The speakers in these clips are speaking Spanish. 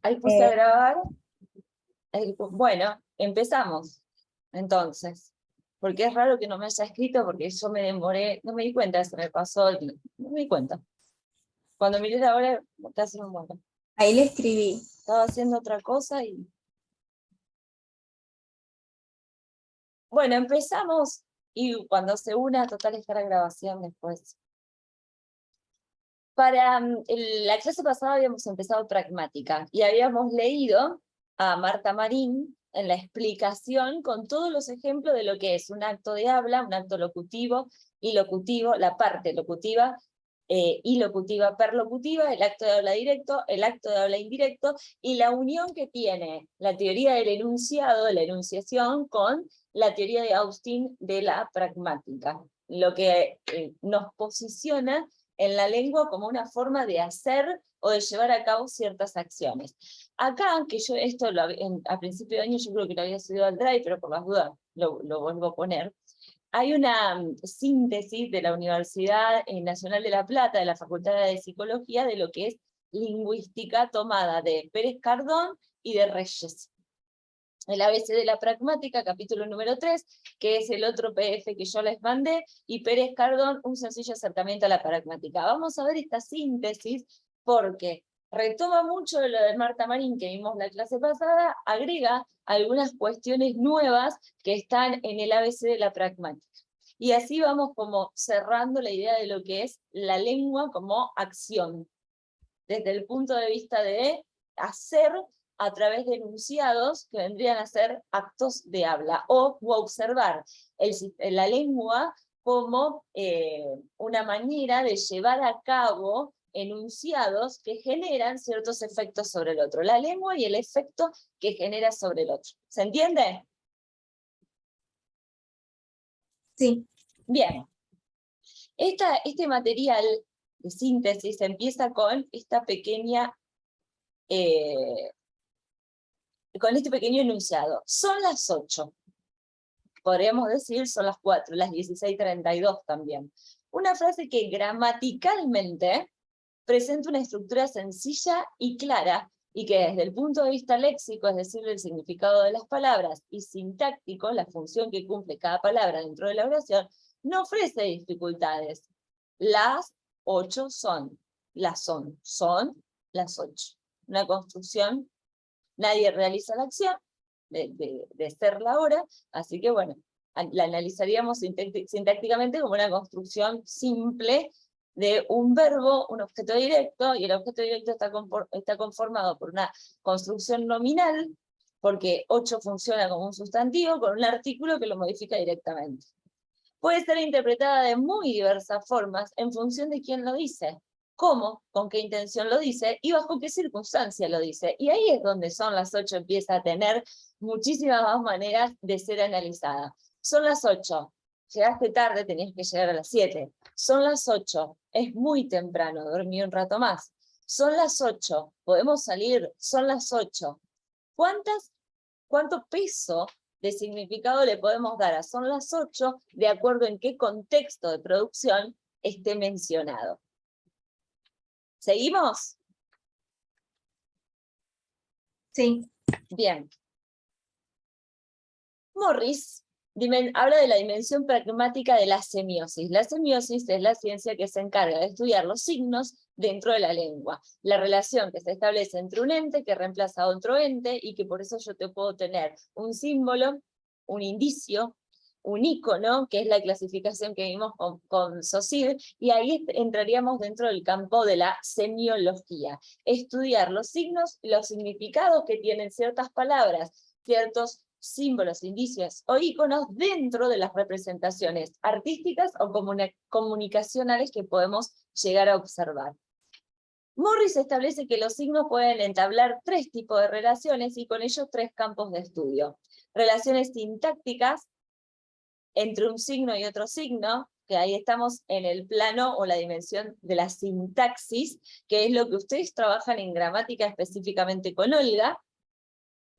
Ahí puse a grabar. Bueno, empezamos. Entonces, porque es raro que no me haya escrito, porque yo me demoré, no me di cuenta, se me pasó, no me di cuenta. Cuando miré la hora, casi me muero. Ahí le escribí. Estaba haciendo otra cosa y... Bueno, empezamos y cuando se una, total está la grabación después. Para la clase pasada habíamos empezado pragmática y habíamos leído a Marta Marín en la explicación con todos los ejemplos de lo que es un acto de habla, un acto locutivo y locutivo, la parte locutiva y locutiva perlocutiva, el acto de habla directo, el acto de habla indirecto y la unión que tiene la teoría del enunciado, de la enunciación, con la teoría de Austin de la pragmática, lo que nos posiciona en la lengua como una forma de hacer o de llevar a cabo ciertas acciones. Acá, que yo esto a principio de año yo creo que lo había subido al Drive, pero por las dudas lo vuelvo a poner, hay una síntesis de la Universidad Nacional de La Plata, de la Facultad de Psicología, de lo que es lingüística tomada de Pérez Cardón y de Reyes. El ABC de la pragmática, capítulo número 3, que es el otro PDF que yo les mandé, y Pérez Cardón, un sencillo acercamiento a la pragmática. Vamos a ver esta síntesis porque retoma mucho de lo de Marta Marín que vimos la clase pasada, agrega algunas cuestiones nuevas que están en el ABC de la pragmática. Y así vamos como cerrando la idea de lo que es la lengua como acción, desde el punto de vista de hacer a través de enunciados que vendrían a ser actos de habla, o observar la lengua como una manera de llevar a cabo enunciados que generan ciertos efectos sobre el otro. La lengua y el efecto que genera sobre el otro. ¿Se entiende? Sí. Bien. Este material de síntesis empieza con esta pequeña... con este pequeño enunciado. Son las 8. Podríamos decir son las 4, las 16:32 también. Una frase que gramaticalmente presenta una estructura sencilla y clara, y que desde el punto de vista léxico, es decir, el significado de las palabras, y sintáctico, la función que cumple cada palabra dentro de la oración, no ofrece dificultades. Las 8 son, son las 8. Una construcción. Nadie realiza la acción de ser la hora, así que bueno, la analizaríamos sintácticamente como una construcción simple de un verbo, un objeto directo, y el objeto directo está conformado por una construcción nominal, porque 8 funciona como un sustantivo, con un artículo que lo modifica directamente. Puede ser interpretada de muy diversas formas en función de quién lo dice, cómo, con qué intención lo dice y bajo qué circunstancia lo dice. Y ahí es donde Son las 8 empieza a tener muchísimas más maneras de ser analizada. Son las 8. Llegaste tarde, tenías que llegar a las 7. Son las 8. Es muy temprano, dormí un rato más. Son las 8. Podemos salir. Son las 8. ¿Cuánto peso de significado le podemos dar a Son las 8 de acuerdo en qué contexto de producción esté mencionado? ¿Seguimos? Sí. Bien. Morris habla de la dimensión pragmática de la semiosis. La semiosis es la ciencia que se encarga de estudiar los signos dentro de la lengua. La relación que se establece entre un ente que reemplaza a otro ente y que por eso yo te puedo tener un símbolo, un indicio, un icono, que es la clasificación que vimos con Saussure, y ahí entraríamos dentro del campo de la semiología. Estudiar los signos, los significados que tienen ciertas palabras, ciertos símbolos, indicios o iconos dentro de las representaciones artísticas o comunicacionales que podemos llegar a observar. Morris establece que los signos pueden entablar 3 tipos de relaciones y con ellos 3 campos de estudio. Relaciones sintácticas entre un signo y otro signo, que ahí estamos en el plano o la dimensión de la sintaxis, que es lo que ustedes trabajan en gramática específicamente con Olga.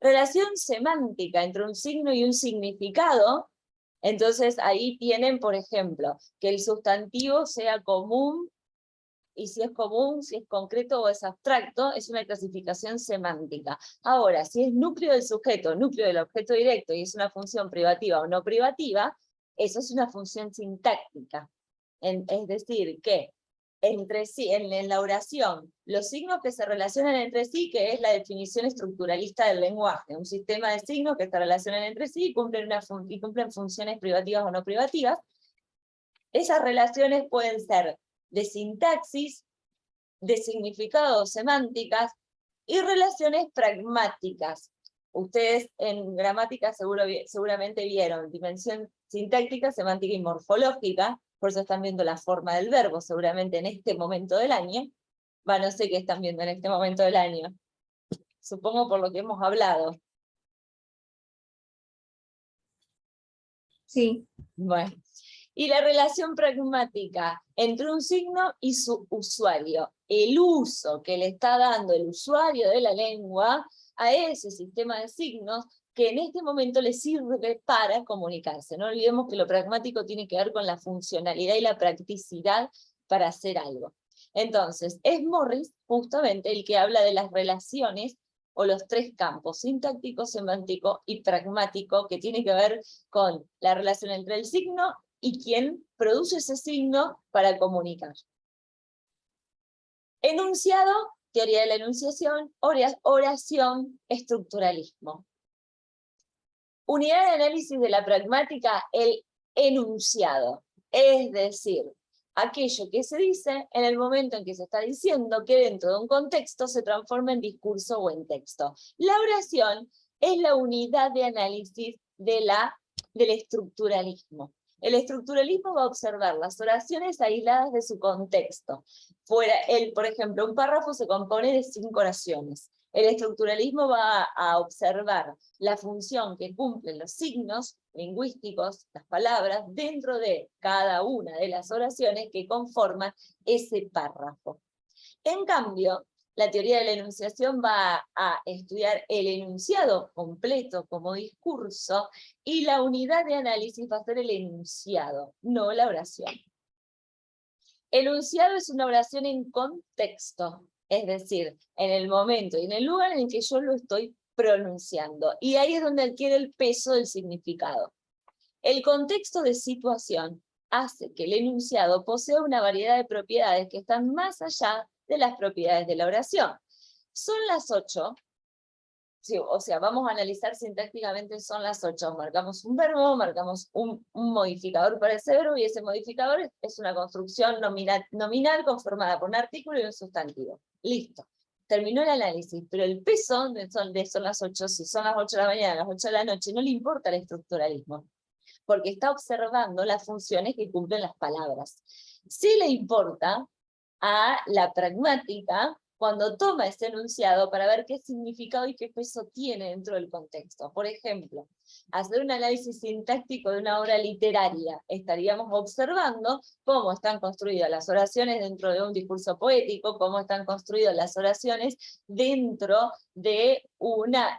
Relación semántica entre un signo y un significado. Entonces ahí tienen, por ejemplo, que el sustantivo sea común y si es común, si es concreto o es abstracto, es una clasificación semántica. Ahora, si es núcleo del sujeto, núcleo del objeto directo, y es una función privativa o no privativa, eso es una función sintáctica. Es decir, que entre sí, en la oración, los signos que se relacionan entre sí, que es la definición estructuralista del lenguaje, un sistema de signos que se relacionan entre sí y cumplen funciones privativas o no privativas. Esas relaciones pueden ser de sintaxis, de significado, semánticas, y relaciones pragmáticas. Ustedes en gramática seguramente vieron dimensión sintáctica, semántica y morfológica, por eso están viendo la forma del verbo, seguramente en este momento del año. No sé qué están viendo en este momento del año. Supongo por lo que hemos hablado. Sí. Bueno. Y la relación pragmática entre un signo y su usuario. El uso que le está dando el usuario de la lengua a ese sistema de signos que en este momento le sirve para comunicarse. No olvidemos que lo pragmático tiene que ver con la funcionalidad y la practicidad para hacer algo. Entonces, es Morris justamente el que habla de las relaciones o los tres campos, sintáctico, semántico y pragmático, que tiene que ver con la relación entre el signo y quien produce ese signo para comunicar. Enunciado, teoría de la enunciación, oración, estructuralismo. Unidad de análisis de la pragmática, el enunciado, es decir, aquello que se dice en el momento en que se está diciendo que dentro de un contexto se transforma en discurso o en texto. La oración es la unidad de análisis del estructuralismo. El estructuralismo va a observar las oraciones aisladas de su contexto. Por ejemplo, un párrafo se compone de 5 oraciones. El estructuralismo va a observar la función que cumplen los signos lingüísticos, las palabras, dentro de cada una de las oraciones que conforman ese párrafo. En cambio, la teoría de la enunciación va a estudiar el enunciado completo como discurso y la unidad de análisis va a ser el enunciado, no la oración. Enunciado es una oración en contexto, es decir, en el momento y en el lugar en el que yo lo estoy pronunciando. Y ahí es donde adquiere el peso del significado. El contexto de situación hace que el enunciado posea una variedad de propiedades que están más allá de las propiedades de la oración. Son las 8. Sí, o sea, vamos a analizar sintácticamente, son las 8. Marcamos un verbo, marcamos un modificador para ese verbo, y ese modificador es una construcción nominal conformada por un artículo y un sustantivo. Listo. Terminó el análisis, pero el peso son las 8, si son las 8 de la mañana, las 8 de la noche, no le importa el estructuralismo, porque está observando las funciones que cumplen las palabras. Sí le importa a la pragmática cuando toma ese enunciado para ver qué significado y qué peso tiene dentro del contexto. Por ejemplo, hacer un análisis sintáctico de una obra literaria, estaríamos observando cómo están construidas las oraciones dentro de un discurso poético, cómo están construidas las oraciones dentro de una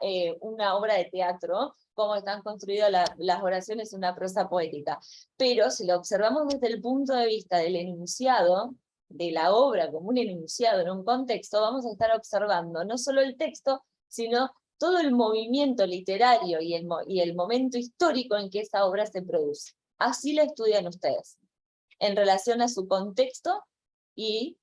obra de teatro, cómo están construidas las oraciones en una prosa poética. Pero si lo observamos desde el punto de vista del enunciado, de la obra como un enunciado en un contexto, vamos a estar observando no solo el texto, sino todo el movimiento literario y el momento histórico en que esa obra se produce. Así la estudian ustedes, en relación a su contexto y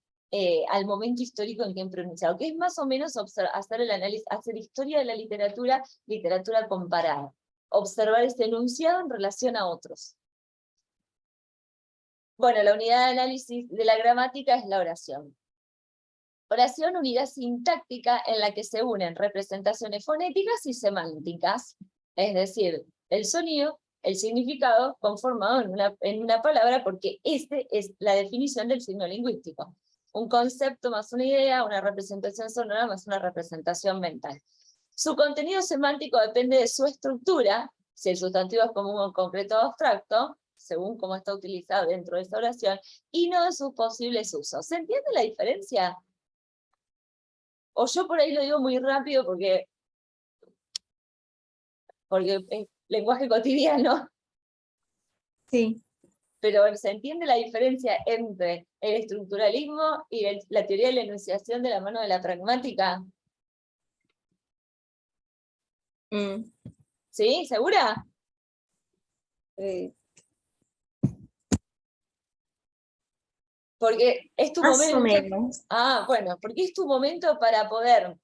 al momento histórico en que han pronunciado, que es más o menos hacer el análisis, hacer historia de la literatura, literatura comparada, observar ese enunciado en relación a otros. Bueno, la unidad de análisis de la gramática es la oración. Oración, unidad sintáctica en la que se unen representaciones fonéticas y semánticas, es decir, el sonido, el significado conformado en una palabra, porque esta es la definición del signo lingüístico. Un concepto más una idea, una representación sonora más una representación mental. Su contenido semántico depende de su estructura, si el sustantivo es común, concreto o abstracto, según cómo está utilizado dentro de esta oración, y no de sus posibles usos. ¿Se entiende la diferencia? O yo por ahí lo digo muy rápido porque es lenguaje cotidiano. Sí. pero ¿se entiende la diferencia entre el estructuralismo y la teoría de la enunciación de la mano de la pragmática? Mm, ¿Sí? ¿Segura? eh, Porque es tu más o momento. menos. Ah, bueno, porque es tu momento para poder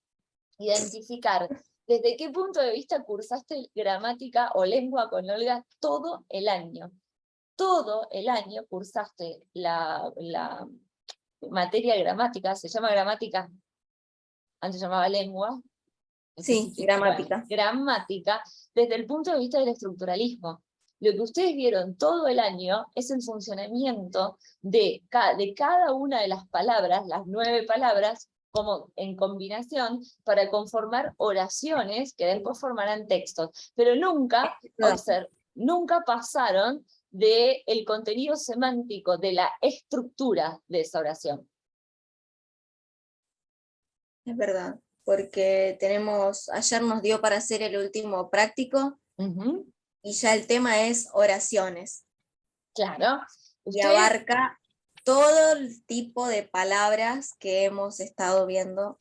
identificar desde qué punto de vista cursaste gramática o lengua con Olga todo el año. Todo el año cursaste la materia de gramática, se llama gramática, antes se llamaba lengua, Sí, bueno, gramática. gramática, desde el punto de vista del estructuralismo. Lo que ustedes vieron todo el año es el funcionamiento de cada una de las palabras, las 9 palabras, como en combinación, para conformar oraciones que después formarán textos. Pero nunca, nunca pasaron del contenido semántico, de la estructura de esa oración. Es verdad, porque ayer nos dio para hacer el último práctico y ya el tema es oraciones. Claro. Y abarca todo el tipo de palabras que hemos estado viendo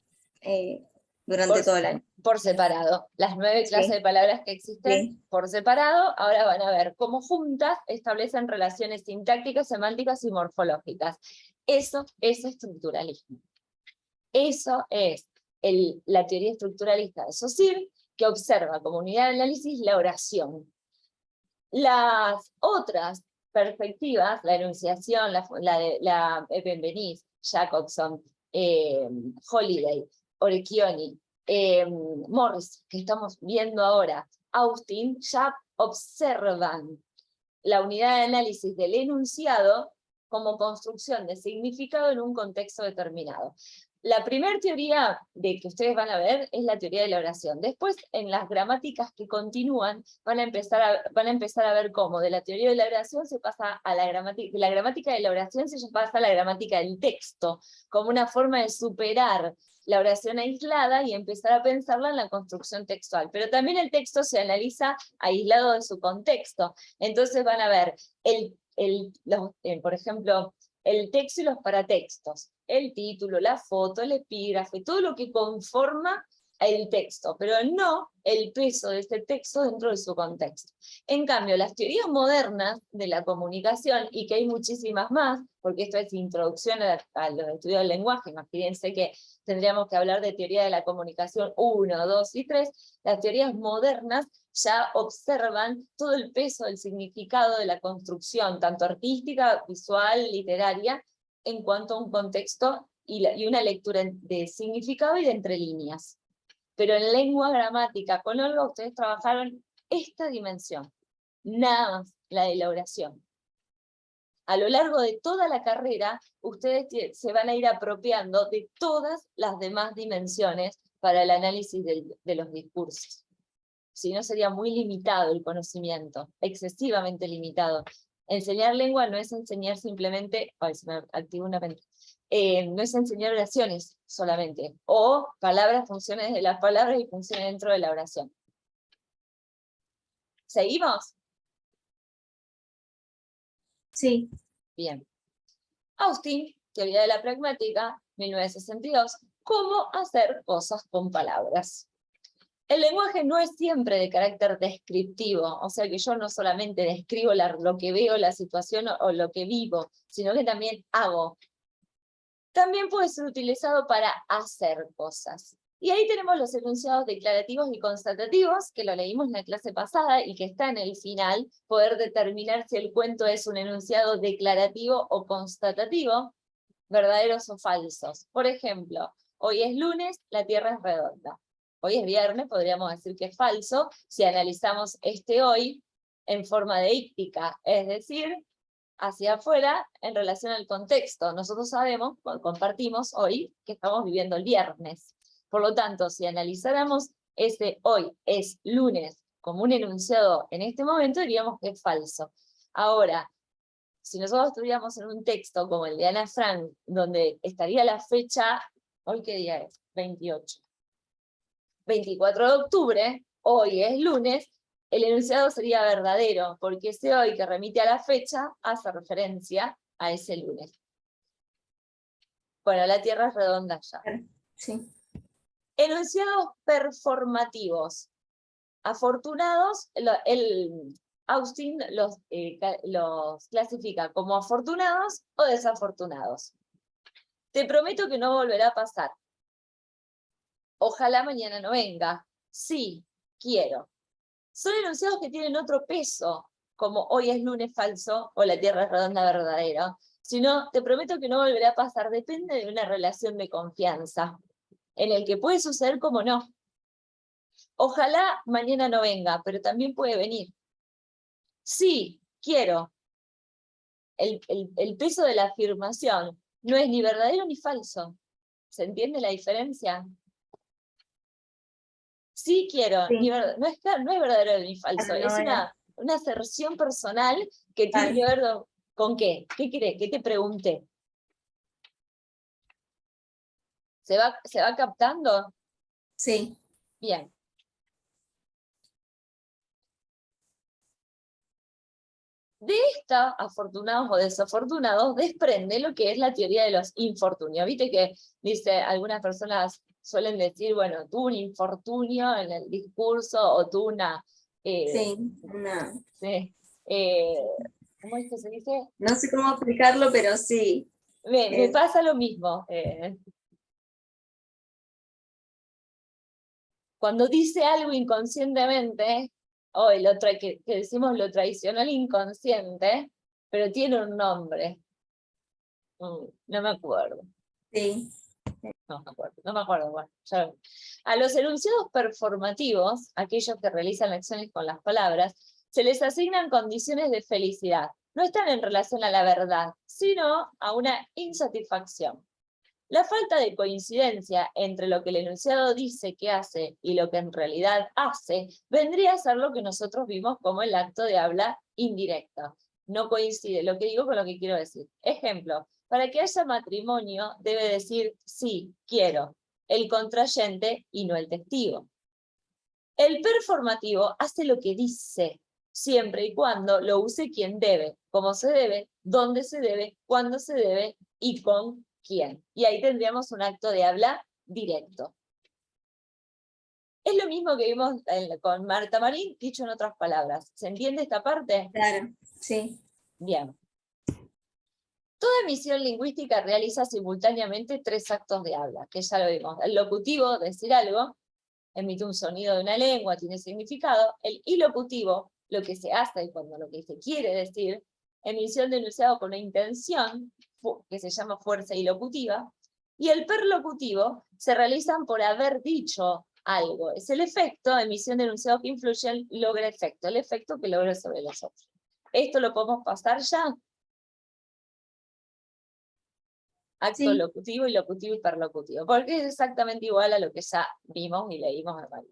durante todo el año. Por separado. Las 9 clases de palabras que existen por separado, ahora van a ver cómo juntas establecen relaciones sintácticas, semánticas y morfológicas. Eso es estructuralismo. Eso es la teoría estructuralista de Saussure, que observa como unidad de análisis la oración. Las otras perspectivas, la enunciación, la Benveniste, Jacobson, Holiday, Orecchioni, Morris, que estamos viendo ahora, Austin, ya observan la unidad de análisis del enunciado como construcción de significado en un contexto determinado. La primera teoría de que ustedes van a ver es la teoría de la oración. Después, en las gramáticas que continúan, van a empezar a ver cómo de la teoría de la oración se pasa a la gramática de la oración se pasa a la gramática del texto, como una forma de superar la oración aislada y empezar a pensarla en la construcción textual. Pero también el texto se analiza aislado de su contexto. Entonces van a ver, por ejemplo, el texto y los paratextos, el título, la foto, el epígrafe, todo lo que conforma el texto, pero no el peso de ese texto dentro de su contexto. En cambio, las teorías modernas de la comunicación, y que hay muchísimas más, porque esto es introducción a los estudios del lenguaje, imagínense que tendríamos que hablar de teoría de la comunicación 1, 2 y 3, las teorías modernas ya observan todo el peso del significado de la construcción, tanto artística, visual, literaria, en cuanto a un contexto y una lectura de significado y de entre líneas. Pero en lengua gramática con Olga ustedes trabajaron esta dimensión, nada más la de la oración. A lo largo de toda la carrera, ustedes se van a ir apropiando de todas las demás dimensiones para el análisis de los discursos. Si no, sería muy limitado el conocimiento, excesivamente limitado. Enseñar lengua no es enseñar simplemente, ay, se me activó una mente, no es enseñar oraciones solamente, o palabras, funciones de las palabras y funciones dentro de la oración. ¿Seguimos? Sí. Bien. Austin, teoría de la pragmática, 1962, ¿cómo hacer cosas con palabras? El lenguaje no es siempre de carácter descriptivo, o sea que yo no solamente describo lo que veo, la situación o lo que vivo, sino que también hago. También puede ser utilizado para hacer cosas. Y ahí tenemos los enunciados declarativos y constatativos, que lo leímos en la clase pasada y que está en el final, poder determinar si el cuento es un enunciado declarativo o constatativo, verdaderos o falsos. Por ejemplo, hoy es lunes, la Tierra es redonda. Hoy es viernes, podríamos decir que es falso, si analizamos este hoy en forma deíctica, es decir, hacia afuera en relación al contexto. Nosotros sabemos, compartimos hoy, que estamos viviendo el viernes. Por lo tanto, si analizáramos ese hoy es lunes como un enunciado en este momento, diríamos que es falso. Ahora, si nosotros estuviéramos en un texto como el de Ana Frank, donde estaría la fecha, ¿hoy qué día es? 28. 24 de octubre, hoy es lunes, el enunciado sería verdadero, porque ese hoy que remite a la fecha hace referencia a ese lunes. Bueno, la Tierra es redonda ya. Sí. Enunciados performativos. Afortunados, Austin los clasifica como afortunados o desafortunados. Te prometo que no volverá a pasar. Ojalá mañana no venga. Sí, quiero. Son enunciados que tienen otro peso, como hoy es lunes falso o la Tierra es redonda verdadero. Sino, te prometo que no volverá a pasar. Depende de una relación de confianza, en el que puede suceder como no. Ojalá mañana no venga, pero también puede venir. Sí, quiero. El peso de la afirmación no es ni verdadero ni falso. ¿Se entiende la diferencia? Sí quiero, Sí. no es verdadero ni falso, No es es. una aserción personal que tiene que ver con qué. ¿Qué querés? ¿Qué te pregunté? ¿Se va captando? Sí. Bien. De esta, afortunados o desafortunados, desprende lo que es la teoría de los infortunios. Viste que dice, algunas personas suelen decir, bueno, tuvo un infortunio en el discurso o tuvo una... Sí, sí, ¿cómo es que se dice? no sé cómo explicarlo, pero sí. Me pasa lo mismo. Cuando dice algo inconscientemente, o que decimos lo tradicional inconsciente, pero tiene un nombre. No me acuerdo. Sí. No me acuerdo. Bueno, a los enunciados performativos, aquellos que realizan acciones con las palabras, se les asignan condiciones de felicidad. No están en relación a la verdad, sino a una insatisfacción. La falta de coincidencia entre lo que el enunciado dice que hace y lo que en realidad hace vendría a ser lo que nosotros vimos como el acto de habla indirecta. No coincide lo que digo con lo que quiero decir. Ejemplo, para que haya matrimonio debe decir sí, quiero, el contrayente y no el testigo. El performativo hace lo que dice, siempre y cuando lo use quien debe, cómo se debe, dónde se debe, cuándo se debe y con quién. Y ahí tendríamos un acto de habla directo. Es lo mismo que vimos con Marta Marín, dicho en otras palabras. ¿Se entiende esta parte? Claro, sí. Bien. Toda emisión lingüística realiza simultáneamente 3 actos de habla, que ya lo vimos. El locutivo, decir algo, emite un sonido de una lengua, tiene significado. El ilocutivo, lo que se hace cuando lo que se quiere decir, emisión de enunciado con una intención, que se llama fuerza ilocutiva. Y el perlocutivo se realizan por haber dicho algo. Es el efecto, emisión de enunciado que influye, logra efecto, el efecto que logra sobre los otros. ¿Esto lo podemos pasar ya? Acto Sí. locutivo, ilocutivo y perlocutivo, porque es exactamente igual a lo que ya vimos y leímos en María.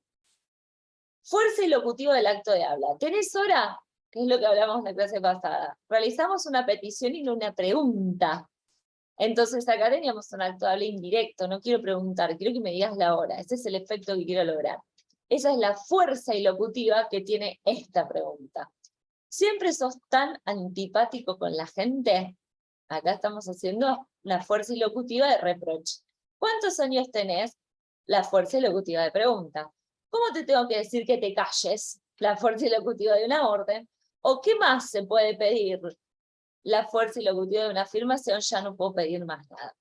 Fuerza ilocutiva del acto de habla. ¿Tenés hora? Que es lo que hablamos en la clase pasada. Realizamos una petición y no una pregunta. Entonces acá teníamos un acto de habla indirecto, no quiero preguntar, quiero que me digas la hora. Ese es el efecto que quiero lograr. Esa es la fuerza ilocutiva que tiene esta pregunta. ¿Siempre sos tan antipático con la gente? Acá estamos haciendo la fuerza ilocutiva de reproche. ¿Cuántos años tenés? La fuerza ilocutiva de pregunta. ¿Cómo te tengo que decir que te calles? La fuerza ilocutiva de una orden. ¿O qué más se puede pedir? La fuerza ilocutiva de una afirmación, ya no puedo pedir más nada.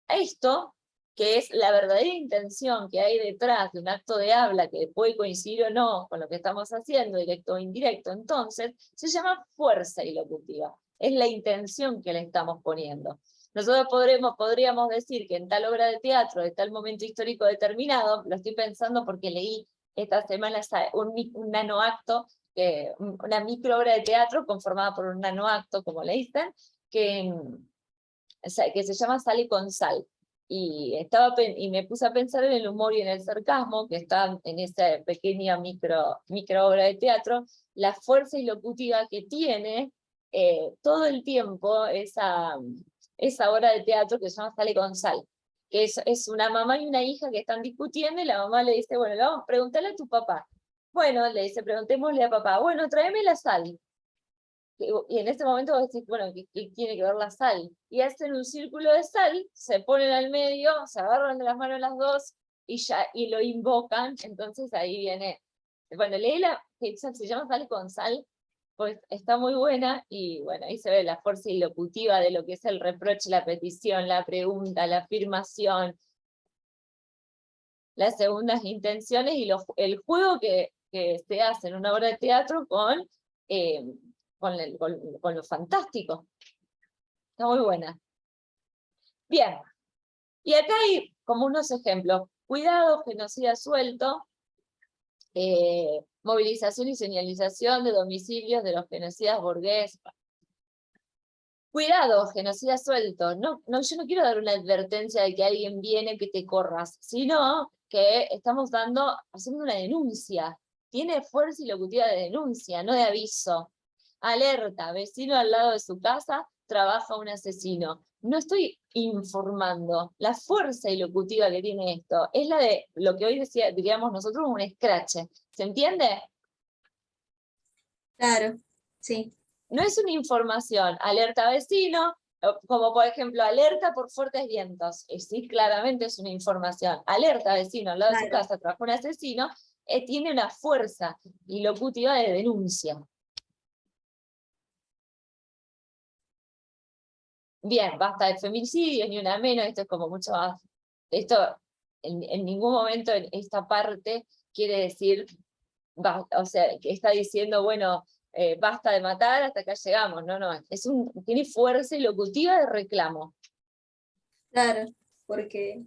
Esto, que es la verdadera intención que hay detrás de un acto de habla que puede coincidir o no con lo que estamos haciendo, directo o indirecto, entonces, se llama fuerza ilocutiva. Es la intención que le estamos poniendo. Nosotros podríamos decir que en tal obra de teatro, de tal momento histórico determinado, lo estoy pensando porque leí esta semana un nanoacto, una microobra de teatro conformada por un nanoacto, como le dicen, que se llama Sal y con Sal. Y me puse a pensar en el humor y en el sarcasmo, que está en esa pequeña micro obra de teatro, la fuerza ilocutiva que tiene todo el tiempo esa obra de teatro que se llama Sal y con Sal. Que es una mamá y una hija que están discutiendo y la mamá le dice, bueno, vamos, pregúntale a tu papá. Bueno, le dice, preguntémosle a papá, bueno, tráeme la sal. Y en este momento vos decís, bueno, ¿qué tiene que ver la sal? Y hacen un círculo de sal, se ponen al medio, se agarran de las manos las dos y lo invocan. Entonces ahí viene, bueno, léela, que se llama Sal con Sal, pues está muy buena, y bueno, ahí se ve la fuerza ilocutiva de lo que es el reproche, la petición, la pregunta, la afirmación, las segundas intenciones y el juego que se hace en una obra de teatro con lo fantástico. Está muy buena. Bien, y acá hay como unos ejemplos. Cuidado, genocida suelto, movilización y señalización de domicilios de los genocidas burgueses. Cuidado, genocida suelto. No, yo no quiero dar una advertencia de que alguien viene que te corras, sino que estamos haciendo una denuncia. Tiene fuerza ilocutiva de denuncia, no de aviso. Alerta, vecino al lado de su casa, trabaja un asesino. No estoy informando. La fuerza ilocutiva que tiene esto es la de lo que hoy diríamos nosotros un escrache. ¿Se entiende? Claro, sí. No es una información, alerta vecino, como por ejemplo, alerta por fuertes vientos. Sí, claramente es una información. Alerta vecino, al lado de su casa trabaja un asesino, tiene una fuerza ilocutiva de denuncia. Bien, basta de femicidios, ni una menos, esto es como mucho más. Esto en ningún momento en esta parte quiere decir, o sea, que está diciendo, bueno, basta de matar, hasta acá llegamos. No, tiene fuerza ilocutiva de reclamo. Claro, porque...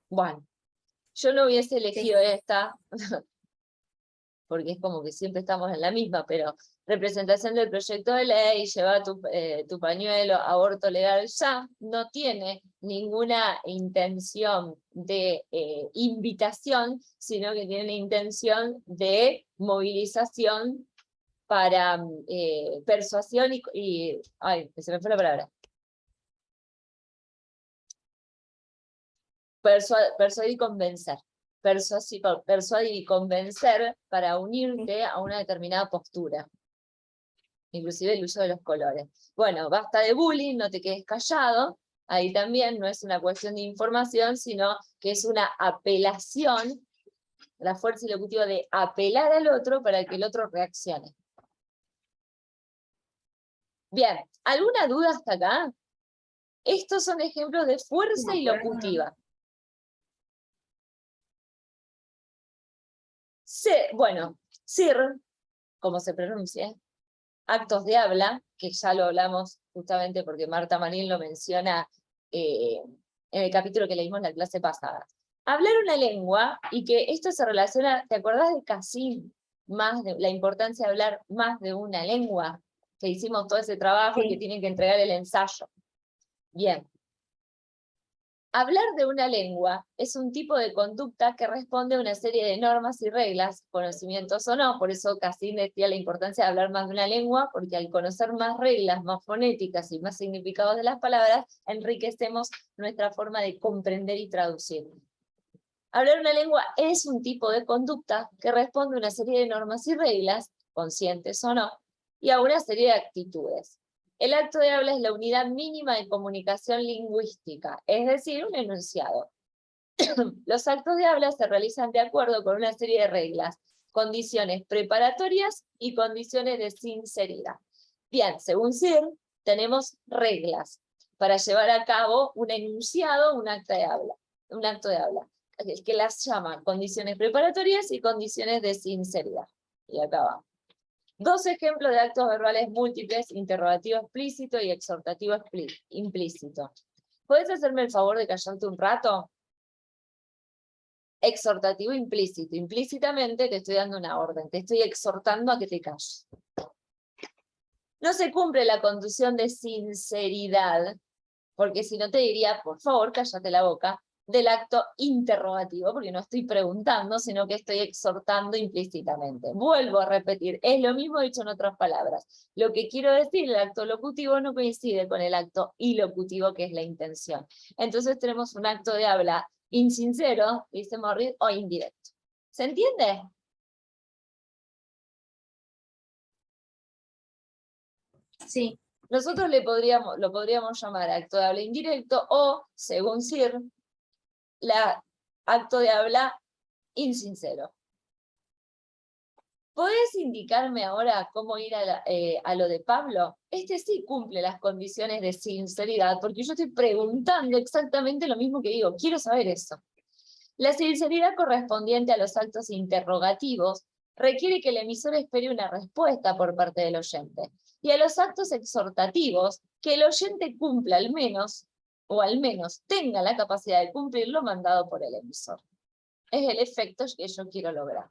Bueno, yo no hubiese elegido esta, porque es como que siempre estamos en la misma, pero representación del proyecto de ley, lleva tu pañuelo, aborto legal, ya no tiene ninguna intención de invitación, sino que tiene intención de movilización para persuasión ay, se me fue la palabra. Persuadir y convencer. Persuadir y convencer para unirte a una determinada postura. Inclusive el uso de los colores. Bueno, basta de bullying, no te quedes callado. Ahí también no es una cuestión de información, sino que es una apelación, la fuerza ilocutiva de apelar al otro para que el otro reaccione. Bien, ¿alguna duda hasta acá? Estos son ejemplos de fuerza ilocutiva. Bueno, SIR, como se pronuncia, actos de habla, que ya lo hablamos justamente porque Marta Marín lo menciona en el capítulo que leímos en la clase pasada. Hablar una lengua, y que esto se relaciona, ¿te acordás de Cassim? Más de la importancia de hablar más de una lengua, que hicimos todo ese trabajo y que tienen que entregar el ensayo. Bien. Hablar de una lengua es un tipo de conducta que responde a una serie de normas y reglas, conocimientos o no. Por eso Cassim decía la importancia de hablar más de una lengua, porque al conocer más reglas, más fonéticas y más significados de las palabras, enriquecemos nuestra forma de comprender y traducir. Hablar una lengua es un tipo de conducta que responde a una serie de normas y reglas, conscientes o no, y a una serie de actitudes. El acto de habla es la unidad mínima de comunicación lingüística, es decir, un enunciado. Los actos de habla se realizan de acuerdo con una serie de reglas, condiciones preparatorias y condiciones de sinceridad. Bien, según SIR, tenemos reglas para llevar a cabo un enunciado, un acto de habla, que las llama condiciones preparatorias y condiciones de sinceridad. Y acá va. Dos ejemplos de actos verbales múltiples, interrogativo explícito y exhortativo implícito. ¿Puedes hacerme el favor de callarte un rato? Exhortativo implícito. Implícitamente te estoy dando una orden, te estoy exhortando a que te calles. No se cumple la condición de sinceridad, porque si no te diría, por favor, cállate la boca, del acto interrogativo, porque no estoy preguntando, sino que estoy exhortando implícitamente. Vuelvo a repetir, es lo mismo dicho en otras palabras. Lo que quiero decir, el acto locutivo no coincide con el acto ilocutivo, que es la intención. Entonces tenemos un acto de habla insincero, dice Morris, o indirecto. ¿Se entiende? Sí. Nosotros lo podríamos llamar acto de habla indirecto o, según Sir, acto de habla insincero. ¿Podés indicarme ahora cómo ir a lo de Pablo? Este sí cumple las condiciones de sinceridad, porque yo estoy preguntando exactamente lo mismo que digo. Quiero saber eso. La sinceridad correspondiente a los actos interrogativos requiere que el emisor espere una respuesta por parte del oyente. Y a los actos exhortativos, que el oyente cumpla al menos tenga la capacidad de cumplir lo mandado por el emisor. Es el efecto que yo quiero lograr.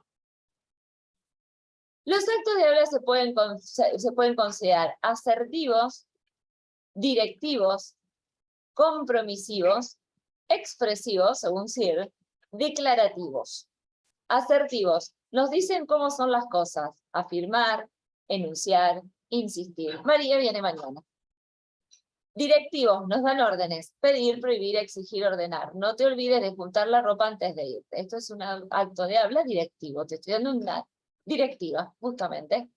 Los actos de habla se pueden considerar asertivos, directivos, compromisivos, expresivos, según Sir, declarativos. Asertivos, nos dicen cómo son las cosas, afirmar, enunciar, insistir. María viene mañana. Directivos, nos dan órdenes, pedir, prohibir, exigir, ordenar. No te olvides de juntar la ropa antes de irte. Esto es un acto de habla directivo, te estoy dando una directiva, justamente.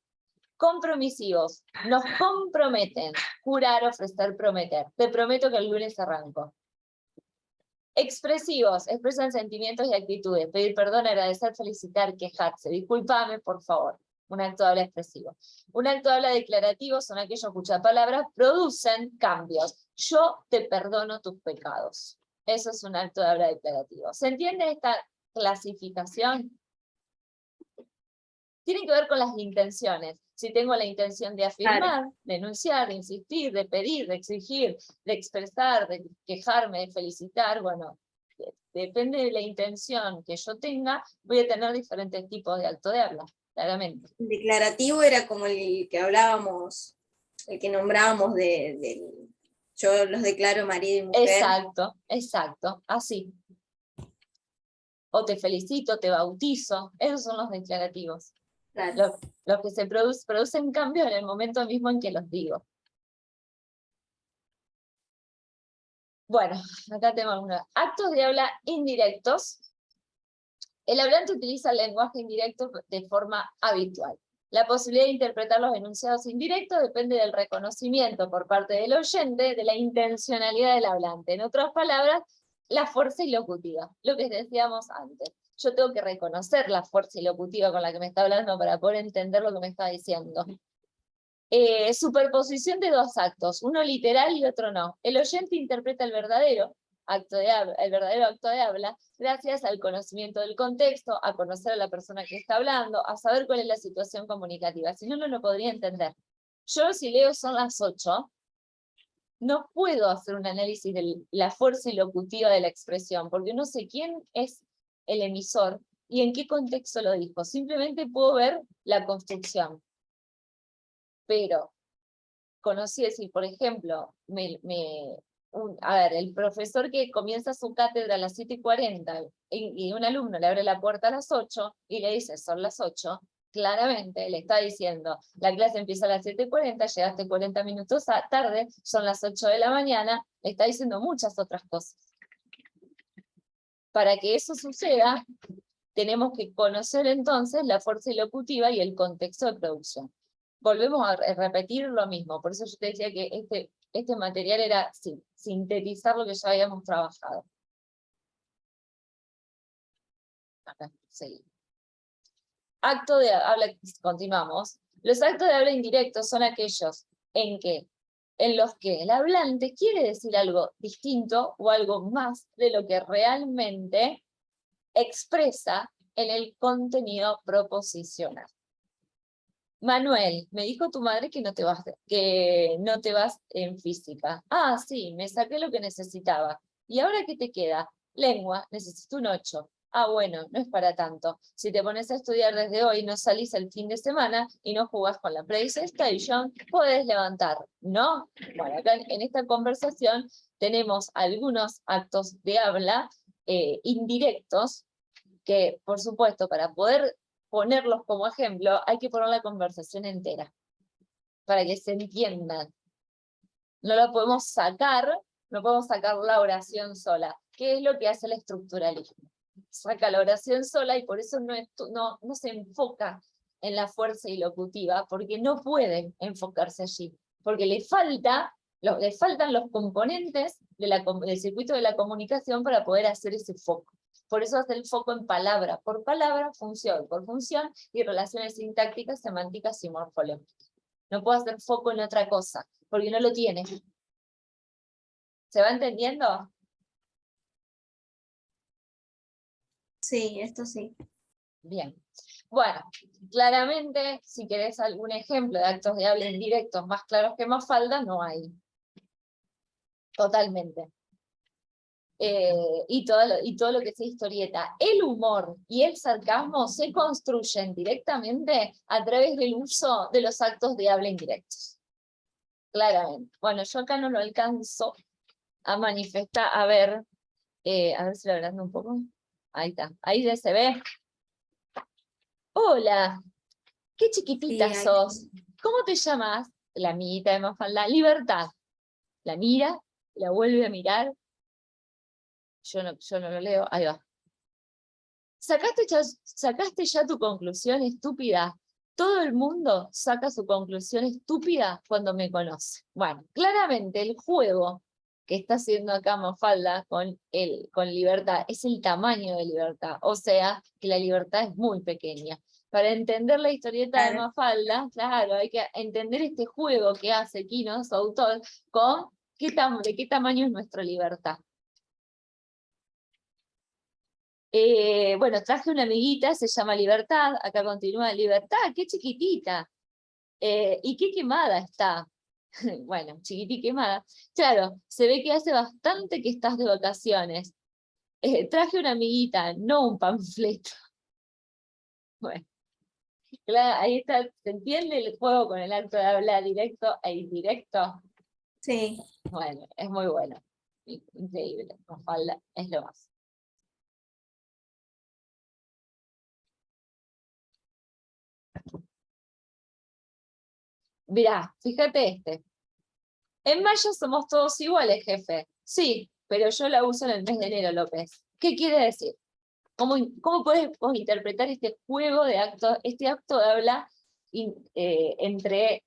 Compromisivos, nos comprometen, jurar, ofrecer, prometer. Te prometo que el lunes arranco. Expresivos, expresan sentimientos y actitudes, pedir perdón, agradecer, felicitar, quejarse, discúlpame, por favor. Un acto de habla expresivo. Un acto de habla declarativo son aquellos cuyas palabras producen cambios. Yo te perdono tus pecados. Eso es un acto de habla declarativo. ¿Se entiende esta clasificación? Tiene que ver con las intenciones. Si tengo la intención de afirmar, de enunciar, de insistir, de pedir, de exigir, de expresar, de quejarme, de felicitar, bueno, depende de la intención que yo tenga, voy a tener diferentes tipos de acto de habla, claramente. El declarativo era como el que hablábamos, el que nombrábamos yo los declaro marido y mujer. Exacto, así. O te felicito, te bautizo, esos son los declarativos. Claro. Los que se producen cambios en el momento mismo en que los digo. Bueno, acá tenemos algunos. Actos de habla indirectos. El hablante utiliza el lenguaje indirecto de forma habitual. La posibilidad de interpretar los enunciados indirectos depende del reconocimiento por parte del oyente de la intencionalidad del hablante. En otras palabras, la fuerza ilocutiva, lo que decíamos antes. Yo tengo que reconocer la fuerza ilocutiva con la que me está hablando para poder entender lo que me está diciendo. Superposición de dos actos, uno literal y otro no. El oyente interpreta el verdadero acto de habla gracias al conocimiento del contexto, a conocer a la persona que está hablando, a saber cuál es la situación comunicativa. Si no, no lo podría entender. Yo, si leo son las 8, no puedo hacer un análisis de la fuerza ilocutiva de la expresión, porque no sé quién es el emisor y en qué contexto lo dijo. Simplemente puedo ver la construcción. Pero conocí decir, por ejemplo, el profesor que comienza su cátedra a las 7:40 y un alumno le abre la puerta a las 8 y le dice, son las 8, claramente le está diciendo, la clase empieza a las 7:40, llegaste 40 minutos tarde, son las 8 de la mañana, le está diciendo muchas otras cosas. Para que eso suceda, tenemos que conocer entonces la fuerza ilocutiva y el contexto de producción. Volvemos a repetir lo mismo, por eso yo te decía que este material era sintetizar lo que ya habíamos trabajado. Acá, seguimos. Acto de habla, continuamos. Los actos de habla indirectos son aquellos en los que el hablante quiere decir algo distinto o algo más de lo que realmente expresa en el contenido proposicional. Manuel, me dijo tu madre que no te vas en física. Ah, sí, me saqué lo que necesitaba. ¿Y ahora qué te queda? Lengua, necesito un 8. Ah, bueno, no es para tanto. Si te pones a estudiar desde hoy, no salís el fin de semana y no jugás con la PlayStation, podés levantar, ¿no? Bueno, acá en esta conversación tenemos algunos actos de habla indirectos que, por supuesto, para poder ponerlos como ejemplo, hay que poner la conversación entera, para que se entiendan. No la podemos sacar, no podemos sacar la oración sola. ¿Qué es lo que hace el estructuralismo? Saca la oración sola y por eso no se enfoca en la fuerza ilocutiva, porque no puede enfocarse allí. porque le faltan los componentes del circuito de la comunicación para poder hacer ese foco. Por eso hace el foco en palabra por palabra, función por función, y relaciones sintácticas, semánticas y morfológicas. No puedo hacer foco en otra cosa, porque no lo tiene. ¿Se va entendiendo? Sí, esto sí. Bien. Bueno, claramente, si querés algún ejemplo de actos de habla indirectos más claros que Mafalda, no hay. Totalmente. Y todo lo que sea historieta. El humor y el sarcasmo se construyen directamente a través del uso de los actos de habla indirectos. Claramente. Bueno, yo acá no lo alcanzo a manifestar. A ver si lo agrando un poco. Ahí está. Ahí ya se ve. Hola, qué chiquitita Sí, sos. ¿Cómo te llamas? La amiguita de Mafalda. Libertad. La mira, la vuelve a mirar. Yo no lo leo. Ahí va. ¿Sacaste ya tu conclusión estúpida? Todo el mundo saca su conclusión estúpida cuando me conoce. Bueno, claramente el juego que está haciendo acá Mafalda con Libertad es el tamaño de Libertad. O sea, que la libertad es muy pequeña. Para entender la historieta de Mafalda, claro, hay que entender este juego que hace Kino, su autor, con de qué tamaño es nuestra libertad. Bueno, traje una amiguita, se llama Libertad, acá continúa Libertad, qué chiquitita, y qué quemada está. Bueno, chiquitita y quemada. Claro, se ve que hace bastante que estás de vacaciones. Traje una amiguita, no un panfleto. Bueno, claro, ahí está, ¿se entiende el juego con el acto de habla directo e indirecto? Sí. Bueno, es muy bueno. Increíble, Mafalda es lo más. Mirá, fíjate este. En mayo somos todos iguales, jefe. Sí, pero yo la uso en el mes de enero, López. ¿Qué quiere decir? ¿Cómo puedes interpretar este juego de actos, este acto de habla entre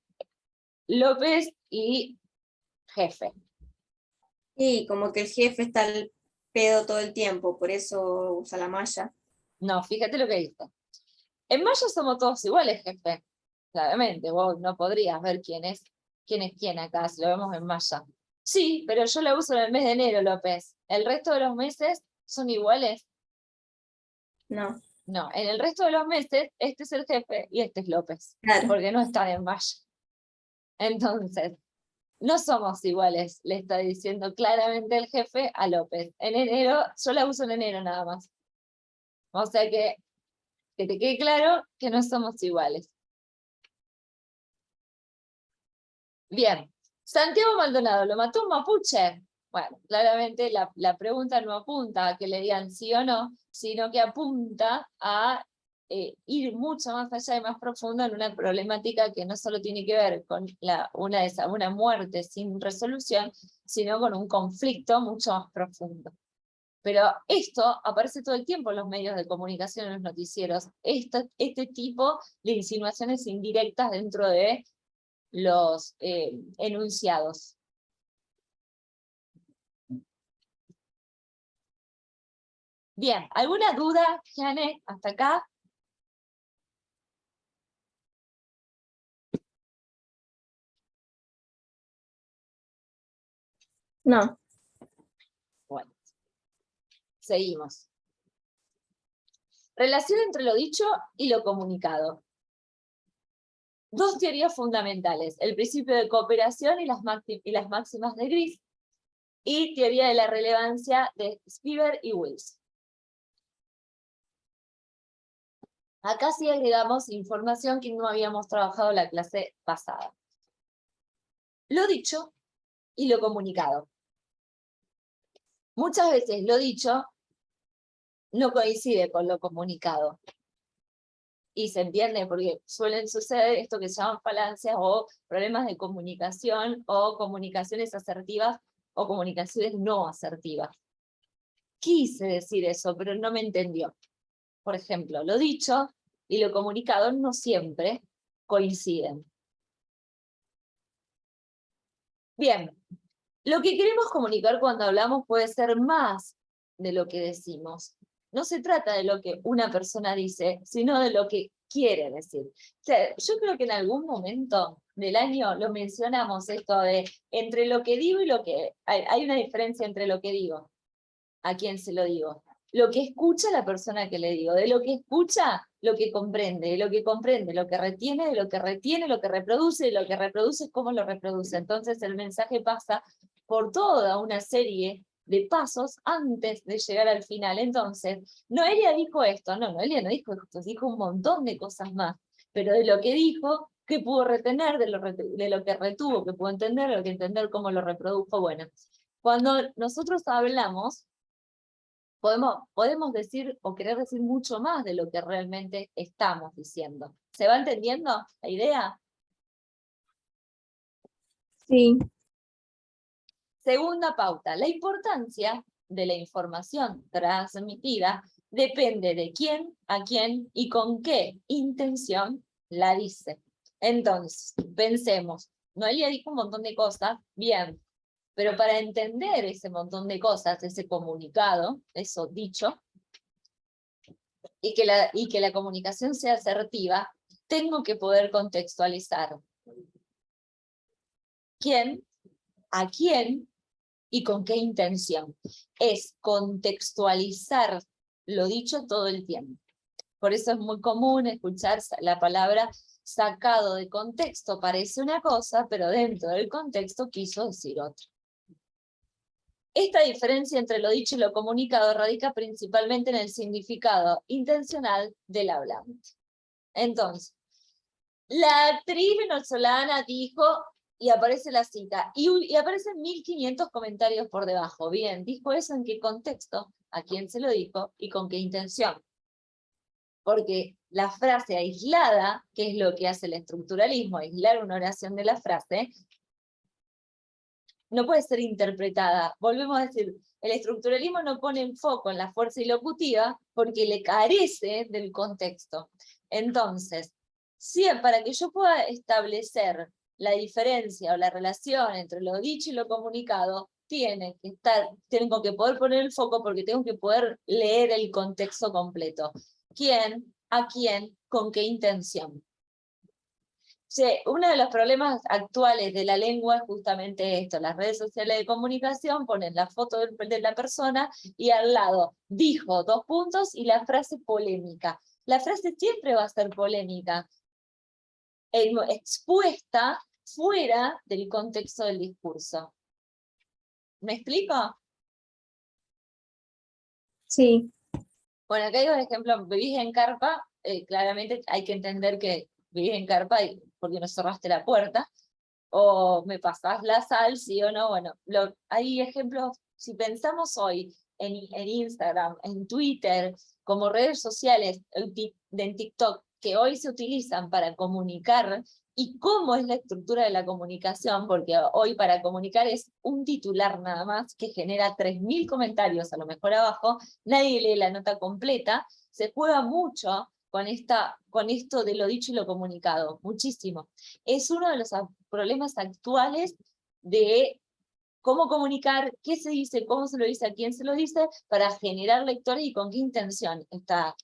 López y jefe? Sí, como que el jefe está al pedo todo el tiempo, por eso usa la malla. No, fíjate lo que dice. En mayo somos todos iguales, jefe. Claramente, vos no podrías ver quién es quién acá, si lo vemos en maya. Sí, pero yo la uso en el mes de enero, López. ¿El resto de los meses son iguales? No, No, en el resto de los meses, este es el jefe y este es López. claro. Porque no están en maya. Entonces, no somos iguales, le está diciendo claramente el jefe a López. En enero, yo la uso en enero nada más. O sea que te quede claro que no somos iguales. Bien, Santiago Maldonado, ¿lo mató un mapuche? Bueno, claramente la pregunta no apunta a que le digan sí o no, sino que apunta a ir mucho más allá y más profundo en una problemática que no solo tiene que ver con una muerte sin resolución, sino con un conflicto mucho más profundo. Pero esto aparece todo el tiempo en los medios de comunicación, en los noticieros, este tipo de insinuaciones indirectas dentro de los enunciados. Bien, ¿alguna duda, Jane, hasta acá? No. Bueno, seguimos. Relación entre lo dicho y lo comunicado. Dos teorías fundamentales, el principio de cooperación y las máximas de Gris, y teoría de la relevancia de Spivak y Wilson. Acá sí agregamos información que no habíamos trabajado en la clase pasada. Lo dicho y lo comunicado. Muchas veces lo dicho no coincide con lo comunicado. Y se entiende porque suelen suceder esto que se llaman falancias o problemas de comunicación o comunicaciones asertivas o comunicaciones no asertivas. Quise decir eso, pero no me entendió. Por ejemplo, lo dicho y lo comunicado no siempre coinciden. Bien, lo que queremos comunicar cuando hablamos puede ser más de lo que decimos. No se trata de lo que una persona dice, sino de lo que quiere decir. O sea, yo creo que en algún momento del año lo mencionamos esto de entre lo que digo y lo que... Hay una diferencia entre lo que digo, a quién se lo digo. Lo que escucha la persona que le digo, de lo que escucha, lo que comprende, de lo que comprende, lo que retiene, de lo que retiene, lo que reproduce, de lo que reproduce, cómo lo reproduce. Entonces el mensaje pasa por toda una serie de pasos antes de llegar al final. Entonces, Noelia dijo esto, no, Noelia no dijo esto, dijo un montón de cosas más, pero de lo que dijo, ¿qué pudo retener? De lo que retuvo, que pudo entender, de lo que entender, cómo lo reprodujo. Bueno, cuando nosotros hablamos, podemos decir o querer decir mucho más de lo que realmente estamos diciendo. ¿Se va entendiendo la idea? Sí. Segunda pauta, la importancia de la información transmitida depende de quién, a quién y con qué intención la dice. Entonces, pensemos, Noelia dijo un montón de cosas, bien, pero para entender ese montón de cosas, ese comunicado, eso dicho, y que la comunicación sea asertiva, tengo que poder contextualizar quién, a quién y con qué intención. Es contextualizar lo dicho todo el tiempo. Por eso es muy común escuchar la palabra sacado de contexto. Parece una cosa, pero dentro del contexto quiso decir otra. Esta diferencia entre lo dicho y lo comunicado radica principalmente en el significado intencional del hablante. Entonces, la actriz venezolana dijo, y aparece la cita, y aparecen 1500 comentarios por debajo. Bien, ¿dijo eso en qué contexto? ¿A quién se lo dijo? ¿Y con qué intención? Porque la frase aislada, que es lo que hace el estructuralismo, aislar una oración de la frase, no puede ser interpretada. Volvemos a decir, el estructuralismo no pone en foco en la fuerza ilocutiva porque le carece del contexto. Entonces, para que yo pueda establecer la la relación entre lo dicho y lo comunicado, tengo que poder poner el foco porque tengo que poder leer el contexto completo. ¿Quién? ¿A quién? ¿Con qué intención? Sí, uno de los problemas actuales de la lengua es justamente esto. Las redes sociales de comunicación ponen la foto de la persona y al lado dijo 2 puntos y la frase polémica. La frase siempre va a ser polémica, expuesta fuera del contexto del discurso. ¿Me explico? Sí. Bueno, acá hay un ejemplo, vivís en carpa, claramente hay que entender que vivís en carpa porque no cerraste la puerta, o me pasás la sal, sí o no. Bueno, hay ejemplos, si pensamos hoy en Instagram, en Twitter, como redes sociales, en TikTok, que hoy se utilizan para comunicar, y cómo es la estructura de la comunicación, porque hoy para comunicar es un titular nada más, que genera 3000 comentarios a lo mejor abajo, nadie lee la nota completa, se juega mucho con esto de lo dicho y lo comunicado, muchísimo. Es uno de los problemas actuales de cómo comunicar, qué se dice, cómo se lo dice, a quién se lo dice, para generar lectores y con qué intención está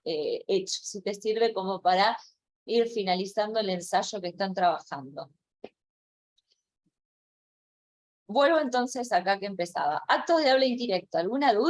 hecho. Si te sirve como para ir finalizando el ensayo que están trabajando. Vuelvo entonces acá que empezaba. Actos de habla indirecto. ¿Alguna duda?